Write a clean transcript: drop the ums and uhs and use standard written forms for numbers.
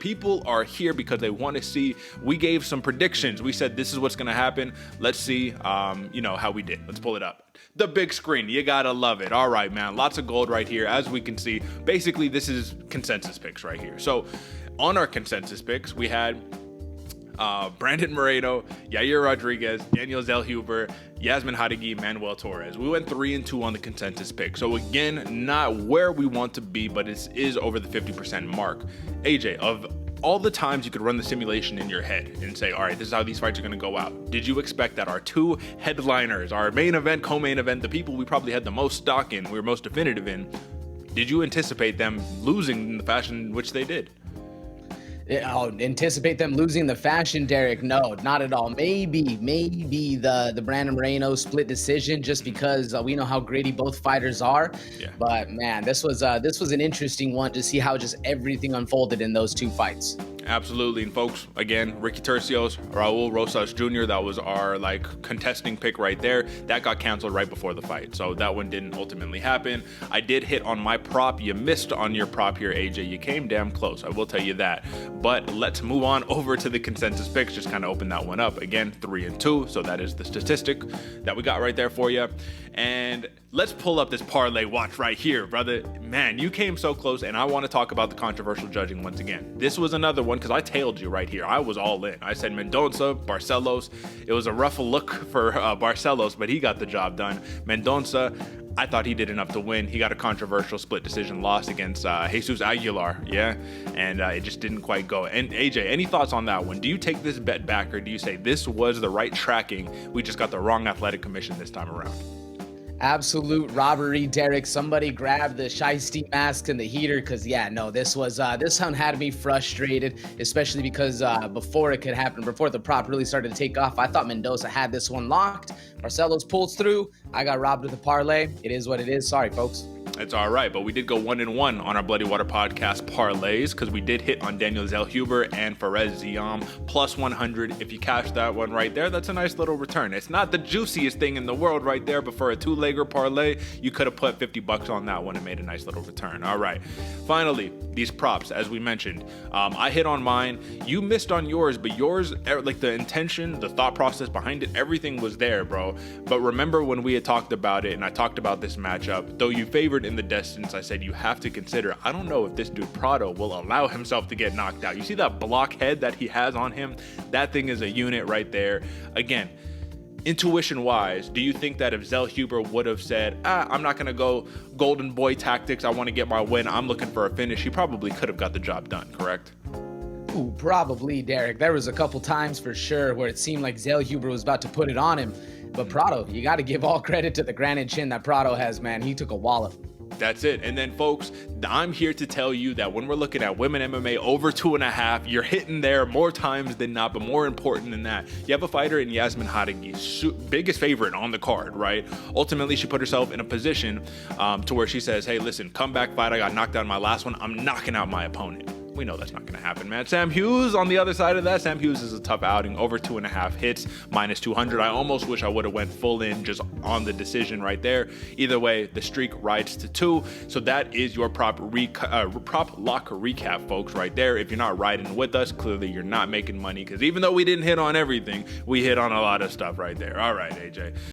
People are here because they want to see. We gave some predictions. We said this is what's going to happen. Let's see, how we did. Let's pull it up. The big screen, you gotta love it. All right, man, lots of gold right here. As we can see, basically this is consensus picks right here. So on our consensus picks, we had Brandon Moreno, Yair Rodriguez, Daniel Zellhuber, Yasmin Jauregui, Manuel Torres. We went 3-2 on the consensus pick. So again, not where we want to be, but it is over the 50% mark. AJ, of all the times you could run the simulation in your head and say, all right, this is how these fights are going to go out, did you expect that our two headliners, our main event, co-main event, the people we probably had the most stock in, we were most definitive in, did you anticipate them losing in the fashion in which they did? Anticipate them losing the fashion, Derek? No, not at all. Maybe the Brandon Moreno split decision, just because we know how gritty both fighters are. Yeah. But man, this was an interesting one to see how just everything unfolded in those two fights. Absolutely. And folks, again, Ricky Tercios, Raul Rosas Jr., that was our contesting pick right there. That got canceled right before the fight. So that one didn't ultimately happen. I did hit on my prop. You missed on your prop here, AJ. You came damn close. I will tell you that. But let's move on over to the consensus picks. Just kind of open that one up. Again, 3-2. So that is the statistic that we got right there for you. And let's pull up this parlay watch right here, brother. Man, you came so close, and I want to talk about the controversial judging once again. This was another one because I tailed you right here. I was all in. I said Mendonça, Barcelos. It was a rough look for Barcelos, but he got the job done. Mendonça, I thought he did enough to win. He got a controversial split decision loss against Jesus Aguilar, and it just didn't quite go. And AJ, any thoughts on that one? Do you take this bet back, or do you say this was the right tracking? We just got the wrong athletic commission this time around? Absolute robbery, Derek. Somebody grabbed the shiesty mask and the heater, because this one had me frustrated, especially because before it could happen, before the prop really started to take off, I thought Mendoza had this one locked. Barcelos pulls through. I got robbed with a parlay. It is what it is. Sorry, folks. It's all right, but we did go 1-1 on our Bloody Water Podcast parlays, because we did hit on Daniel Zellhuber and Fares Ziam plus 100. If you cash that one right there, that's a nice little return. It's not the juiciest thing in the world right there, but for a two-legger parlay, you could have put $50 on that one and made a nice little return. All right. Finally, these props, as we mentioned, I hit on mine. You missed on yours, but yours, the intention, the thought process behind it, everything was there, bro. But remember when we had talked about it, and I talked about this matchup, though you favored in the distance, I said you have to consider, I don't know if this dude Prado will allow himself to get knocked out. You see that blockhead that he has on him? That thing is a unit right there. Again, intuition wise, do you think that if Zellhuber would have said, I'm not going to go golden boy tactics, I want to get my win, I'm looking for a finish, he probably could have got the job done, correct? Ooh, probably, Derek. There was a couple times for sure where it seemed like Zellhuber was about to put it on him. But Prado, you got to give all credit to the granite chin that Prado has, man. He took a wallop. That's it. And then, folks, I'm here to tell you that when we're looking at women MMA over 2.5, you're hitting there more times than not. But more important than that, you have a fighter in Yasmin Jauregui, biggest favorite on the card, right? Ultimately, she put herself in a position to where she says, hey, listen, comeback fight. I got knocked out in my last one. I'm knocking out my opponent. We know that's not going to happen, man. Sam Hughes on the other side of that. Sam Hughes is a tough outing. Over 2.5 hits, minus 200. I almost wish I would have went full in just on the decision right there. Either way, the streak rides to 2. So that is your prop lock recap, folks, right there. If you're not riding with us, clearly you're not making money, because even though we didn't hit on everything, we hit on a lot of stuff right there. All right, AJ.